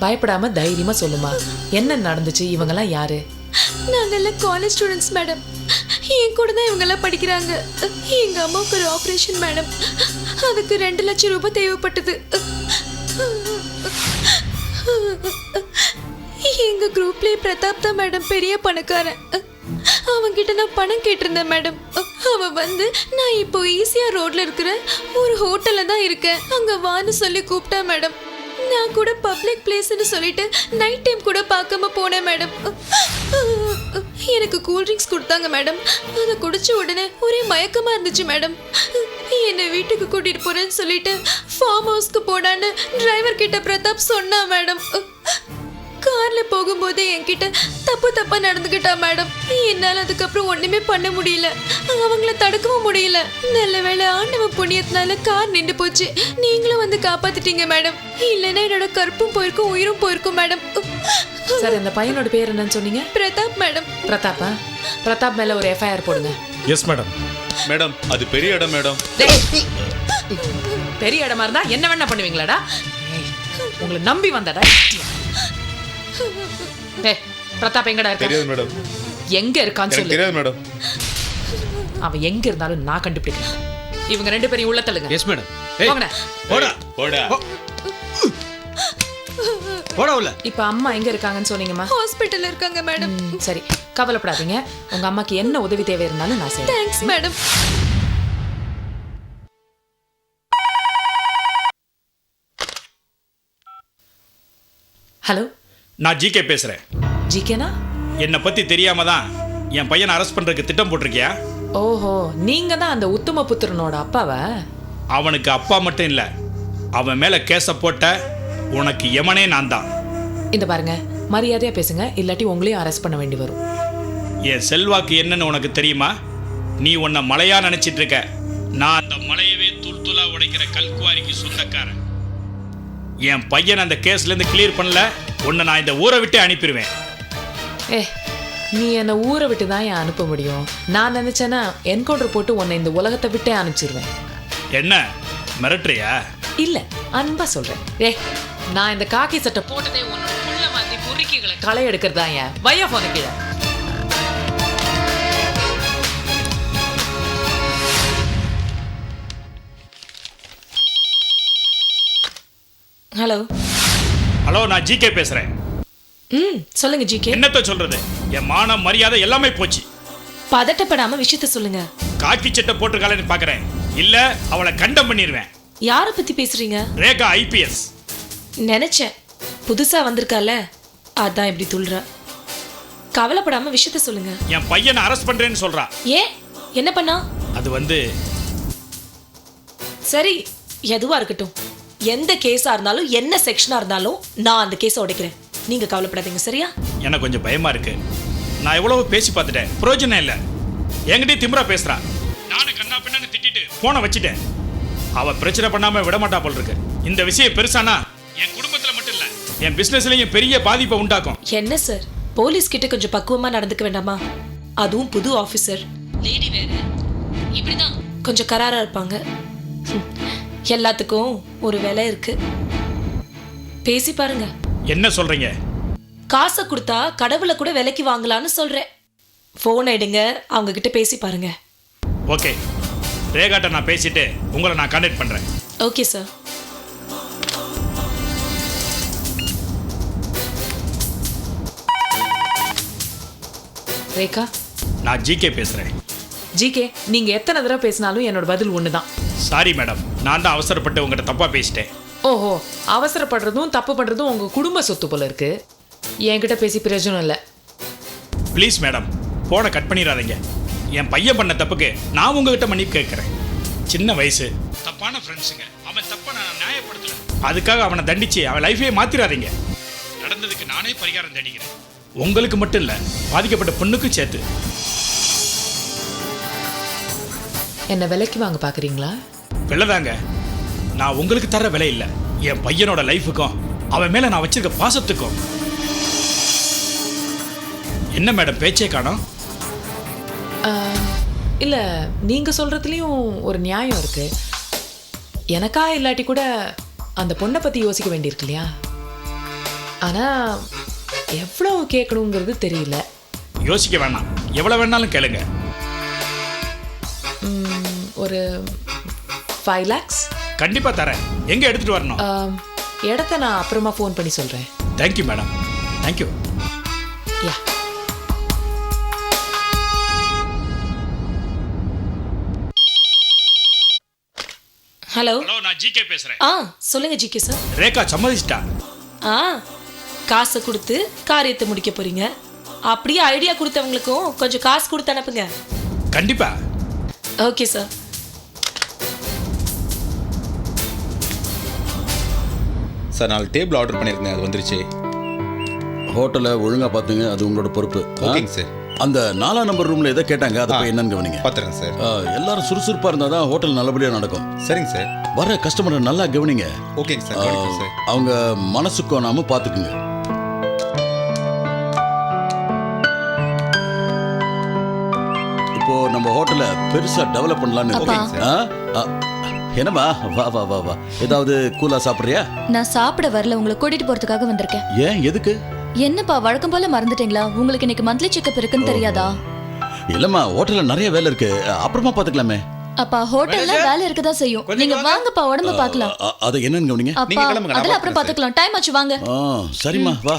பயப்படாம தைரியமா சொல்லுமா, என்ன நடந்துச்சு? இவங்கெல்லாம் யாரு? நாங்கெல்லாம் காலேஜ் ஸ்டூடெண்ட்ஸ் மேடம். என் கூட தான் இவங்கெல்லாம் படிக்கிறாங்க. எங்க அம்மாவுக்கு ஒரு ஆப்ரேஷன் மேடம். அதுக்கு 2 லட்சம் ரூபாய் தேவைப்பட்டது. எங்க குரூப்லயே பிரதாப் தான் மேடம் பெரிய பணக்காரன். அவன்கிட்ட நான் பணம் கேட்டிருந்தேன் மேடம். அவன் வந்து நான் இப்போ ஈஸியா ரோட்ல இருக்கிற ஒரு ஹோட்டல்ல தான் இருக்கேன், அங்க வான்னு சொல்லி கூப்பிட்டா மேடம். நான் கூட பப்ளிக் பிளேஸ்னு சொல்லிட்டு நைட் டைம் கூட பார்க்காம போனேன் மேடம். எனக்கு கூல் ட்ரிங்க்ஸ் கொடுத்தாங்க மேடம். அதை குடிச்ச உடனே ஒரே மயக்கமா இருந்துச்சு மேடம். என்னை வீட்டுக்கு கூட்டிட்டு போறேன்னு சொல்லிட்டு ஃபார்ம் ஹவுஸ்க்கு போடான்னு டிரைவர் கிட்ட பிரதாப் சொன்னா மேடம். கார்ல போகும்போதே என்கிட்ட தப்பா நடந்துக்கிட்டா மேடம். என்னால அதுக்கப்புறம் ஒண்ணுமே பண்ண முடியல, அவங்கள தடுக்கவும் முடியல. நல்ல வேளை ஆண்டவன் புண்ணியத்தினால கார் நின்று போச்சு. நீங்களும் வந்து காப்பாத்திட்டீங்க மேடம். இல்லைன்னா என்னோட கற்பும் போயிருக்கும், உயிரும் போயிருக்கும் மேடம். சார், இந்த பையனோட பேர் என்னன்னு சொன்னீங்க? பிரதாப் மேடம். பிரதாப்பா? பிரதாப் மேல ஒரு எஃப்ஐஆர் போடுங்க. Yes madam. மேடம், அது பெரிய இடம் மேடம். பெரிய இடமா இருந்தா என்ன வேணா பண்ணுவீங்களாடா? உங்களை நம்பி வந்தடா. பிரதாப் எங்கடா இருக்க? தெரியாது மேடம். எங்க இருக்கான்னு சொல்லு. தெரியாது மேடம். அவன் எங்க இருந்தாலும் நான் கண்டுபிடிக்கிறேன். இவங்க 2 பேரையும் உள்ள தள்ளுங்க. Yes madam. போங்கடா. போடா போடா. போடா உள்ள. இப்ப அம்மா எங்க இருக்காங்கன்னு சொன்னீங்கம்மா? ஹாஸ்பிட்டல்ல இருக்காங்க மேடம். சரி, கவலைப்படாதீங்க. உங்க அம்மாக்கு என்ன உதவி தேவை இருந்தாலும் நான் செய்றேன். Thanks madam. ஹலோ, நான் ஜிகே பேசுறேன். ஜிகேனா? என்னை பத்தி தெரியாம தான் என் பையனை அரெஸ்ட் பண்றதுக்கு திட்டம் போட்டிருக்கியா? ஓஹோ, நீங்க தான் அந்த உத்தம புத்திரனோட அப்பாவா? அவனுக்கு அப்பா மட்டும் இல்ல, அவன் மேல கேஸ போட்ட உனக்கு யமனே நான் தான். இந்த பாருங்க, மரியாதையா பேசுங்க, இல்லாட்டி உங்களையும் அரெஸ்ட் பண்ண வேண்டி வரும். என் செல்வாக்கு என்னன்னு உனக்கு தெரியுமா? நீ உன்னை மலையா நினைச்சிட்டு இருக்க. நான் அந்த மலையவே தூள் தூளா உடைக்கிற கல்குவாரிக்கு சொந்தக்காரன். என் பையன் அந்த கேஸ்ல இருந்து கிளியர் பண்ணல, உன்னை நான் இந்த ஊரை விட்டு அனுப்பிடுவேன். நீ என்னை ஊரை விட்டு தான் ஏன் அனுப்ப முடியும்? நான் நினைச்சேன்னா என்கவுண்டர் போட்டு உன்னை இந்த உலகத்தை விட்டே அனுப்பிச்சிருவேன். என்ன மிரட்டுறியா? இல்ல, அன்பா சொல்றேன். நான் இந்த காக்கி சட்டை போட்டதே உன்னோட புள்ள மாதிரி பொறுக்கிகளை களை எடுக்கிறதா. ஏன் வையா போன கீழே. ஹலோ. ஹலோ, நான் ஜிகே பேசுறேன். சொல்லுங்க ஜிகே. என்னத்த சொல்றது? என் மானம் மரியாதை எல்லாமே போச்சு. பதட்டப்படாம விஷயத்த சொல்லுங்க. காக்கி சட்டை போட்டிருக்காளன்னு பாக்குறேன். இல்ல அவளை கண்டம் பண்ணிடுவேன். யார பத்தி பேசுறீங்க? ரேகா ஐபிஎஸ். நினைச்சேன், புதுசா வந்திருக்கால, அதான் இப்படி துள்ளுற. கவலைப்படாம விஷயத்த சொல்லுங்க. என் பையனை அரெஸ்ட் பண்றேன்னு சொல்றா. ஏன், என்ன பண்ணா? அது வந்து சரி, எதுவா இருக்கட்டும். எந்த கேஸா இருந்தாலும் என்ன செக்ஷனா இருந்தாலும் நான் அந்த கேஸை உடைக்கிறேன். நீங்க கவலைப்படாதீங்க, சரியா? எனக்கு கொஞ்சம் பயமா இருக்கு. நான் எவ்வளவு பேசி பார்த்துட்டேன், பிரயோஜனம் இல்லை. என்கிட்டயே திமிரா பேசுறா. நானும் கண்ணா பின்னான்னு திட்டிட்டு போனை வச்சுட்டேன். அவ பிரச்சனை பண்ணாம விட மாட்டா போல் இருக்கு. இந்த விஷயம் பெருசானா என் குடும்பத்துல மட்டும் இல்ல, என் பிசினஸ்லயும் பெரிய பாதிப்பை உண்டாக்கும். என்ன சார், போலீஸ் கிட்ட கொஞ்சம் பக்குவமா நடந்துக்க வேண்டாமா? அதுவும் புது ஆபீசர், லேடி வேற. இப்படிதான் கொஞ்சம் கராரா இருப்பாங்க. எல்லாத்துக்கும் ஒரு விலை இருக்கு. பேசி பாருங்க. என்ன சொல்றீங்க? காசை கொடுத்தா கடவுளை கூட விலைக்கு வாங்கலாம்னு சொல்றேன். போன் எடுங்க, அவங்க கிட்ட பேசி பாருங்க. ஓகே, ரேகாட்ட நான் பேசிட்டு உங்களை நான் கான்டாக்ட் பண்றேன். Okay sir. ரேகா, நான் ஜிகே பேசுறேன். ஜிகே, நீங்க எத்தனை தடவை பேசினாலும் என்னோட பதில் ஒண்ணுதான். சாரி மேடம், நான் தான் அவசரப்பட்டு உங்ககிட்ட தப்பா பேசிட்டேன். ஓஹோ, அவசரப்படுறதும் தப்பு பண்றதும் உங்க குடும்ப சொத்து போல இருக்கு. என்கிட்ட பேசி பிரயோஜனம் இல்லை. ப்ளீஸ் மேடம், ஃபோனை கட் பண்ணிடாதீங்க. என் பையன் பண்ண தப்புக்கு நான் உங்ககிட்ட மன்னிப்பு கேட்குறேன். சின்ன வயசு, தப்பான ஃப்ரெண்ட்ஸுங்க. அவன் தப்பை நான் நியாயப்படுத்தல. அதுக்காக அவனை தண்டிச்சு அவன் லைஃபையே மாத்திராதீங்க. நடந்ததுக்கு நானே பரிகாரம் தேடிக்கிறேன். உங்களுக்கு மட்டும் இல்லை, பாதிக்கப்பட்ட பொண்ணுக்கும் சேர்த்து. என்ன விலைக்கு வாங்க பாக்குறீங்களா? விலைதாங்க. நான் உங்களுக்கு தர விலை இல்லை, என் பையனோட லைஃபுக்கும் அவன் மேலே நான் வச்சிருக்க பாசத்துக்கும். என்ன மேடம் பேச்சே காணோம்? இல்லை, நீங்க சொல்றதுலயும் ஒரு நியாயம் இருக்கு. எனக்கா இல்லாட்டி கூட அந்த பொண்ணை பத்தி யோசிக்க வேண்டியிருக்கு இல்லையா? ஆனா எவ்வளவு கேட்கணுங்கிறது தெரியல. யோசிக்க வேணாம், எவ்வளோ வேணாலும் கேளுங்க. ஒரு 5 lakhs கண்டிப்பாக தரேன். எங்கே எடுத்துகிட்டு வரணும்? இடத்த நான் அப்புறமா ஃபோன் பண்ணி சொல்கிறேன். Thank you madam, thank you. Yeah. Hello. Hello, நான் ஜிகே பேசுகிறேன். சொல்லுங்க ஜிகே சார். ரேகா சம்மதிச்சிட்டா. காசை கொடுத்து காரியத்தை முடிக்க போறீங்க. அப்படியே ஐடியா கொடுத்தவங்களுக்கும் கொஞ்சம் காசு கொடுத்து அனுப்புங்க. கண்டிப்பா. Okay sir. Sir 4 table order பண்ணியிருக்கேன், அது வந்துருச்சு. ஹோட்டலை ஒழுங்கா பார்த்துங்க, அது உங்களோட பொறுப்பு. ஓகேங்க சார். அந்த 4ஆம் நம்பர் ரூம்ல எதை கேட்டாங்க, அதை போய் என்னன்னு கவனிங்க. பார்த்துறேன் சார். எல்லாரும் சுறுசுறுப்பா இருந்தால் தான் ஹோட்டல் நல்லபடியாக நடக்கும். சரிங்க சார். வர கஸ்டமரை நல்லா கவனிங்க. ஓகேங்க சார், கவனிக்கிறேன் சார். அவங்க மனசுக்கோ நாம பார்த்துக்குங்க. இப்போ நம்ம ஹோட்டலை பெருசா டெவலப் பண்ணலாம்னு இருக்கோம். என்னம்மா, வா வா வா வா. ஏதாவது கூலா சாப்பிட்றியா? நான் சாப்பிட வரல, உங்களை கூட்டிட்டு போறதுக்காக வந்திருக்கேன். ஏன், எதுக்கு? என்னப்பா வழக்கம் போல மறந்துட்டீங்களா? உங்களுக்கு இன்னைக்கு மந்த்லி செக்கப் இருக்குன்னு தெரியாதா? இல்லம்மா, ஹோட்டல்ல நிறைய வேலை இருக்கு, அப்புறமா பாத்துக்கலாமே. அப்பா ஹோட்டல்ல வேலை இருக்கதா செய்யும். நீங்க வாங்கப்பா, உடம்ப பார்க்கலாம். அது என்னன்னு கவனிங்க. அப்பா அதெல்லாம் அப்புறம் பாத்துக்கலாம். டைம் ஆச்சு, வாங்க. சரிம்மா, வா.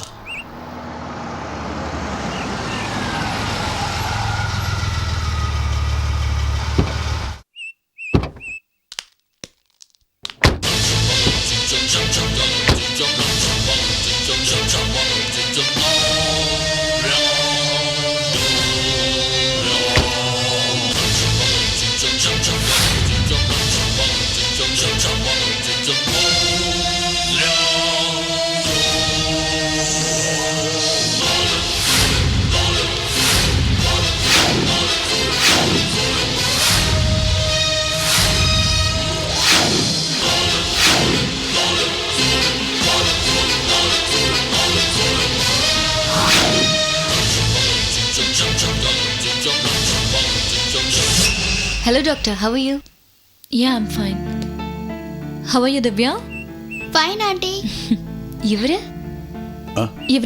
Hello doctor, how are you? Yeah, I'm fine. How are you, Divya? Fine, auntie. இவரு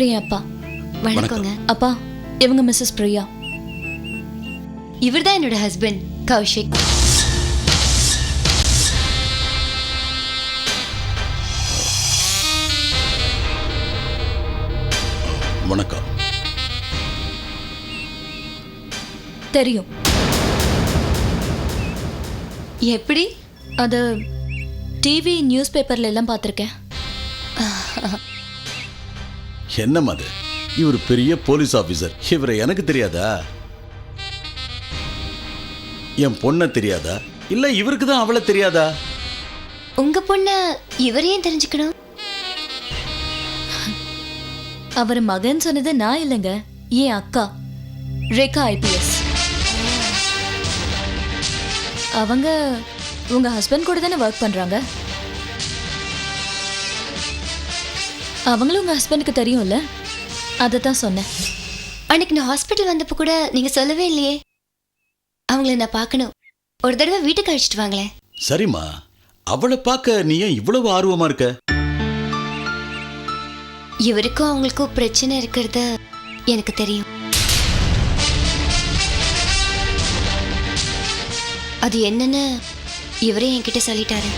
என் அப்பா. வணக்கங்க. அப்பா, இவங்க மிஸ்ஸஸ் பிரியா. இவர்தான் என்னோட ஹஸ்பண்ட் கௌஷிக். வணக்கம். தெரியும். எப்படி? அது டிவி நியூஸ் பேப்பர்ல எல்லாம் பார்த்துருக்கேன். என்னம்மா அது? இவர் பெரிய போலீஸ் ஆபீசர், இவரை எனக்கு தெரியாதா? என் பொண்ண தெரியாதா, இல்ல இவருக்கு தான் அவளை தெரியாதா? உங்க பொண்ண இவரையும் தெரிஞ்சுக்கணும். அவர் மகன் சொன்னது நான் இல்லைங்க, என் அக்கா ரேகா IPS. அவங்க உங்க ஹஸ்பண்ட் கூட தானே ஒர்க் பண்றாங்க. அவங்களும் உங்க ஹஸ்பண்டுக்கு தெரியும்ல, அதை தான் சொன்னேன். அன்னைக்கு நான் ஹாஸ்பிட்டல் வந்தப்போ கூட நீங்க சொல்லவே இல்லையே. அவங்கள நான் பார்க்கணும், ஒரு தடவை வீட்டுக்கு அழைச்சிட்டு வாங்களேன். சரிம்மா, அவளை பார்க்க நீ ஏன் இவ்வளவு ஆர்வமா இருக்க? இவருக்கும் அவங்களுக்கும் பிரச்சனை இருக்கிறது எனக்கு தெரியும். அது என்னன்னு இவரே என்கிட்ட சொல்லிட்டாரு.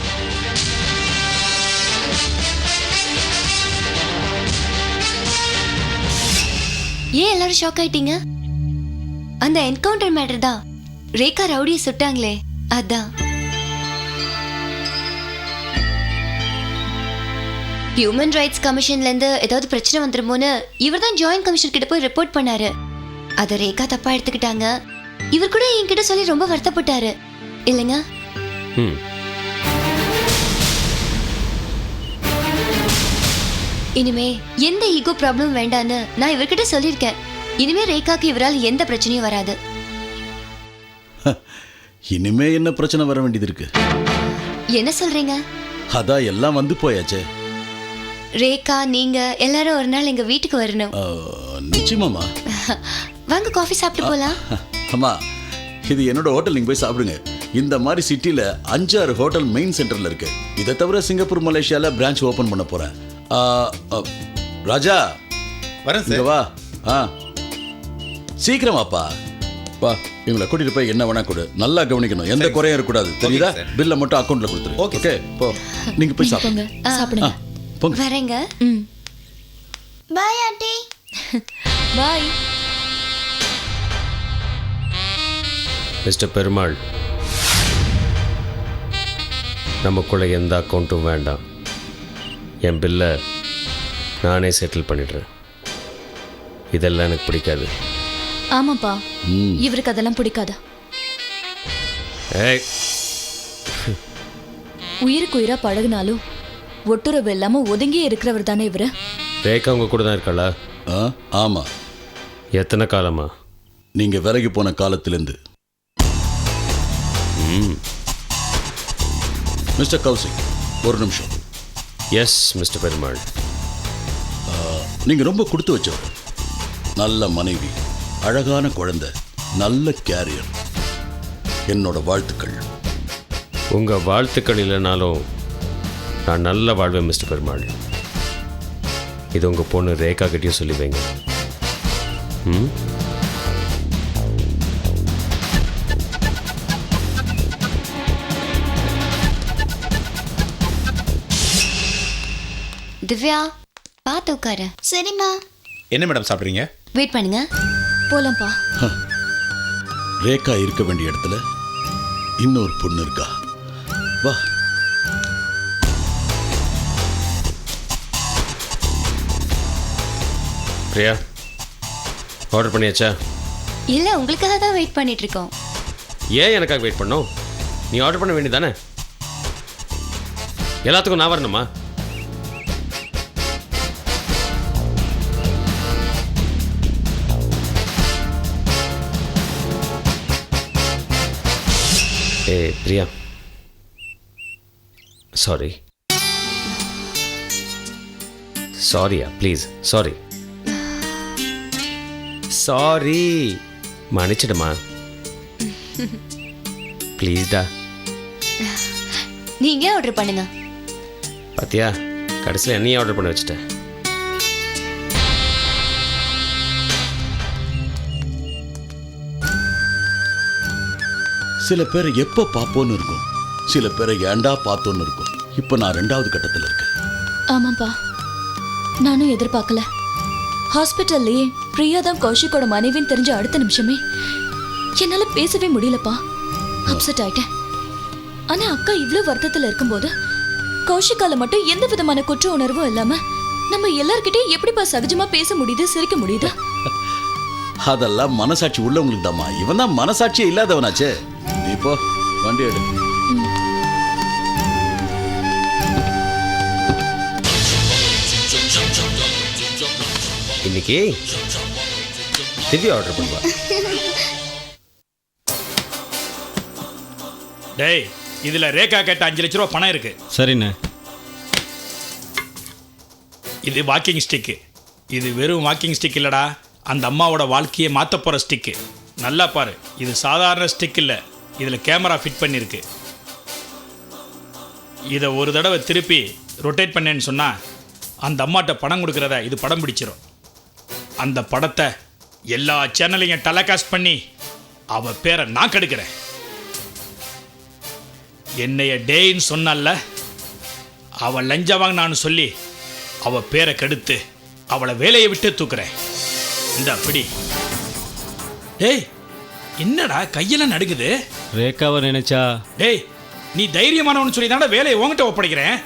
ஏன் எல்லாரும் ஷாக் ஆயிட்டீங்க? அந்த என்கவுண்டர் மேட்டர் தான். ரேகா ரவுடியை சுட்டாங்களே, அதான். ஹியூமன் ரைட்ஸ் கமிஷன்ல இருந்து ஏதாவது பிரச்சனை வந்துருமோன்னு இவர் தான் ஜாயின்ட் கமிஷனர் கிட்ட போய் ரிப்போர்ட் பண்ணாரு. அதை ரேகா தப்பா எடுத்துக்கிட்டாங்க. இவர் கூட என்கிட்ட சொல்லி ரொம்ப வருத்தப்பட்டாரு இல்லைங்க? இனிமே எந்த ஈகோ ப்ராப்ளம் வேண்டான்னு நான் இவர்கிட்ட சொல்லியிருக்கேன். இனிமே ரேகாக்கு இவரால் எந்த பிரச்சனையும் வராது. இனிமே என்ன பிரச்சனை வர வேண்டியது இருக்கு? என்ன சொல்றீங்க? அதான் எல்லாம் வந்து போயாச்சே. ரேகா நீங்க எல்லாரும் ஒரு நாள் எங்க வீட்டுக்கு வரணும். நிச்சயமாமா. வாங்க காஃபி சாப்பிட்டு போலாம். அம்மா, இது என்னோட ஹோட்டல், நீங்க போய் சாப்பிடுங்க. இந்த மாதிரி சிட்டில 5-6 ஹோட்டல் மெயின் சென்டர்ல இருக்கு. இதை தவிர சிங்கப்பூர், மலேசியால பிரான்ச் ஓபன் பண்ண போறேன். ராஜா வரேன் இங்க சார். வா. சீக்கிரம் வாப்பா. வா, இவங்களை கூட்டிட்டு போய் என்ன வேணா கொடு. நல்லா கவனிக்கணும், எந்த குறையும் இருக்கக்கூடாது. தெரியுதா? சார். பில்லை மட்டும் அக்கௌண்ட்ல கொடுத்துரு. ஓகே ஓகே, போ. நீங்க போய் சாப்பிடுங்க. சாப்பிடுங்க. போங்க. வரேங்க. Bye aunty. Bye. Mister Perumal, நமக்குள்ள எந்த அக்கௌண்ட்டும் வேண்டாம். என் பில்லை நானே செட்டில் பண்ணிடுறேன். இதெல்லாம் எனக்கு பிடிக்காது. ஆமாப்பா, இவருக்கு அதெல்லாம் பிடிக்காது. ஏய், உயிருக்கு உயிரா பழகுனாலும் ஒட்டுறவு இல்லாம ஒதுங்கியே இருக்கிறவர் தானே இவரு. ரேகா உங்க கூட தான் இருக்காளா? ஆமா. எத்தனை காலமா? நீங்க விலகி போன காலத்திலிருந்து. மிஸ்டர் கௌசிக், ஒரு நிமிஷம். S mister Perumal. நீங்க ரொம்ப கொடுத்து வச்சவர். நல்ல மனைவி, அழகான குழந்தை, நல்ல கேரியர். என்னோட வாழ்த்துக்கள். உங்க வாழ்த்துக்கள் இல்லைனாலும் நான் நல்ல வாழ்வேன் மிஸ்டர் பெருமாள். இது உங்க பொண்ணு ரேகா கிட்டேயும் சொல்லி வைங்க. திவ்யா, பார்த்து உட்காரு. சரிம்மா. என்ன மேடம் சாப்பிட்றீங்க? வெயிட் பண்ணுங்க. போலாம்ப்பா. ரேகா இருக்க வேண்டிய இடத்துல இன்னொரு பொண்ணு இருக்கா. வா. பிரியா, ஆர்டர் பண்ணியாச்சா? இல்ல, உங்களுக்காக தான் வெயிட் பண்ணிட்டு இருக்கோம். ஏன் எனக்காக வெயிட் பண்ணோம்? நீ ஆர்டர் பண்ண வேண்டியதானே? எல்லாத்துக்கும் நான் வரணுமா? ஏய் Priya, sorry. Saria, please. Sorry மன்னிச்சிடுமா, ப்ளீஸ்டா. நீங்க ஆர்டர் பண்ணுங்க. பாத்தியா, கடைசியில் என்னையே ஆர்டர் பண்ண வச்சுட்டேன். சில பேரை எப்போ பார்ப்போன்னு இருக்கும், சில பேரை ஏண்டா பார்த்தோன்னு இருக்கும். இப்போ நான் 2வது கட்டத்தில் இருக்கேன். ஆமாப்பா, நானும் எதிர்பார்க்கல. ஹாஸ்பிட்டல்லையே பிரியா தான் கௌஷிக்கோட மனைவின்னு தெரிஞ்ச அடுத்த நிமிஷமே என்னால பேசவே முடியலப்பா. அப்செட் ஆயிட்டேன். ஆனா அக்கா இவ்வளவு வருத்தத்துல இருக்கும்போது கௌஷிக்கால மட்டும் எந்த விதமான குற்ற உணர்வும் இல்லாம நம்ம எல்லார்கிட்டயும் எப்படிப்பா சகஜமா பேச முடியுது, சிரிக்க முடியுது? அதெல்லாம் மனசாட்சி உள்ளவங்களுக்கு தாம்மா. இவன் தான் மனசாட்சியே இல்லாதவனாச்சே. நீ போ, வண்டி எடு. இன்னைக்கு திவ்யா ஆர்டர் பண்ணுவா. டேய், இதுல ரேகா கேட்ட 5 லட்ச ரூபா பணம் இருக்கு. சரிண்ணே. இது வாக்கிங் ஸ்டிக்கு. இது வெறும் வாக்கிங் ஸ்டிக் இல்லடா, அந்த அம்மாவோட வாழ்க்கையை மாற்ற போகிற ஸ்டிக்கு. நல்லா பாரு, இது சாதாரண ஸ்டிக் இல்லை, இதில் கேமரா ஃபிட் பண்ணியிருக்கு. இதை ஒரு தடவை திருப்பி ரொட்டேட் பண்ணேன்னு சொன்னால் அந்த அம்மாட்ட பணம் கொடுக்குறத இது படம் பிடிச்சிரும். அந்த படத்தை எல்லா சேனலையும் டெலிகாஸ்ட் பண்ணி அவள் பேரை நான் கெடுக்கிறேன். என்னைய டேன்னு சொன்னால, அவள் லஞ்சம் வாங்கினான்னு சொல்லி அவள் பேரை கெடுத்து அவளை வேலையை விட்டு தூக்குறேன். இந்த அப்படி. டேய், என்னடா கையெல்லாம் நடுக்குது? ரேகாவை நினைச்சா. டேய், நீ தைரியமானவனு சொல்லி தானே வேலையை உங்ககிட்ட ஒப்படைக்கிறேன்.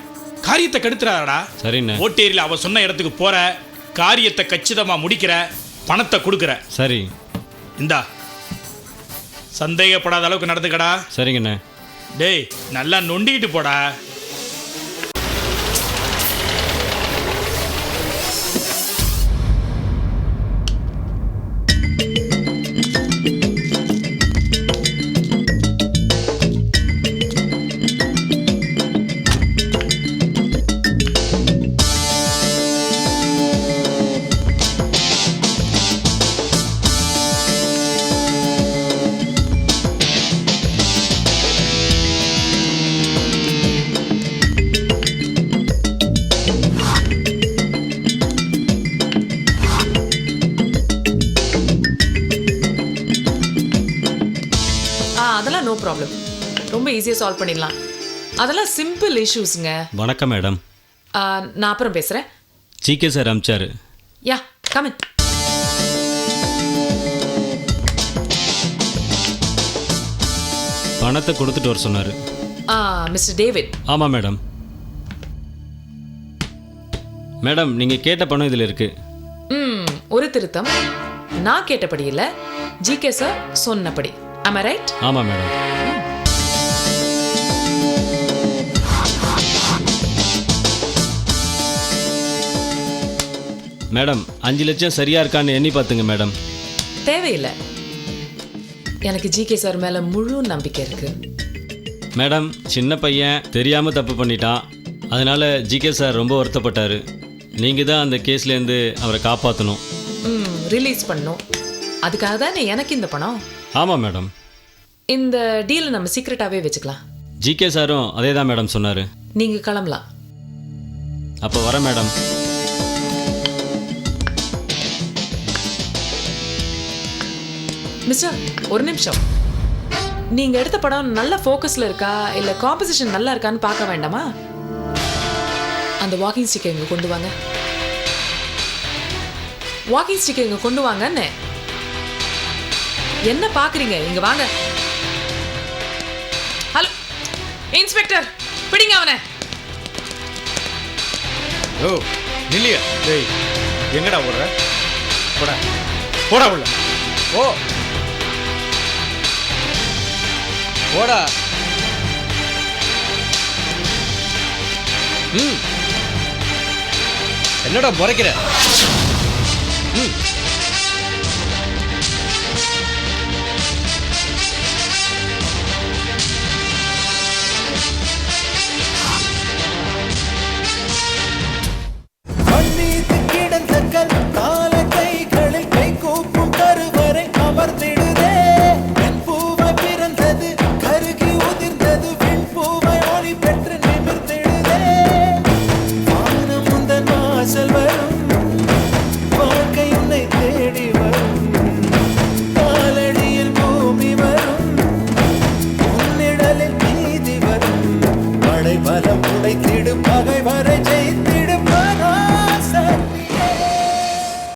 காரியத்தை கெடுத்துறாடா. சரிண்ணே. ஓட்டேரியில் அவ சொன்ன இடத்துக்கு போற, காரியத்தை கச்சிதமா முடிக்கிற, பணத்தை கொடுக்குற. சரி. இந்தா சந்தேகப்படாத அளவுக்கு நடந்துக்கடா. சரிங்கண்ணே. டேய் நல்லா நொண்டிக்கிட்டு போடா. அதெல்லாம் நோ ப்ராப்ளம், ரொம்ப ஈஸியாக சால்வ் பண்ணிடலாம். அதெல்லாம் சிம்பிள் இஷ்யூஸுங்க. வணக்கம் மேடம். நான் அப்புறம் பேசுகிறேன். ஜிகே சார் அமிச்சாரு. Yeah come in. பணத்தை கொடுத்துட்டு வர சொன்னார். Mister David. ஆமாம் மேடம். மேடம் நீங்கள் கேட்ட பணம் இதில் இருக்கு. ஒரு திருத்தம், நான் கேட்டபடி இல்லை, ஜிகே சார் சொன்னபடி. Am I right? ஆமாம் மேடம். மேடம் 5 லட்சம் சரியா இருக்கான்னு எண்ணி பார்த்துங்க மேடம். தேவையில்லை, எனக்கு ஜிகே சார் மேலே முழு நம்பிக்கை இருக்கு. மேடம் சின்ன பையன் தெரியாமல் தப்பு பண்ணிட்டான், அதனால ஜிகே சார் ரொம்ப வருத்தப்பட்டார். நீங்கள் தான் அந்த கேஸ்லேருந்து அவரை காப்பாற்றணும். ரிலீஸ் பண்ணணும், அதுக்காக தானே எனக்கு இந்த பணம். ஆமாம் மேடம். இந்த டீலை நம்ம சீக்ரெட்டாகவே வச்சுக்கலாம். ஜிகே சாரும் அதே தான் மேடம் சொன்னார். நீங்கள் கிளம்பலாம். அப்போ வரேன் மேடம். மிஸ்டர் ஒரு நிமிஷம், நீங்கள் எடுத்த படம் நல்ல ஃபோக்கஸில் இருக்கா இல்லை காம்போசிஷன் நல்லா இருக்கான்னு பார்க்க வேண்டாமா? அந்த வாக்கிங் ஸ்டிக்கை இங்கே கொண்டு வாங்க. வாக்கிங் ஸ்டிக்கை இங்கே கொண்டு வாங்கன்னு. என்ன பார்க்குறீங்க? இங்கே வாங்க. ஹலோ இன்ஸ்பெக்டர், பிடிங்க அவனை. ஓ நில்லியா. டேய் எங்கடா ஓடுற? போடா போடா உள்ள. ஓ போடா. என்னடா முறைக்கிற? பலம் உடைத்திடும் பகை வரை ஜெயித்து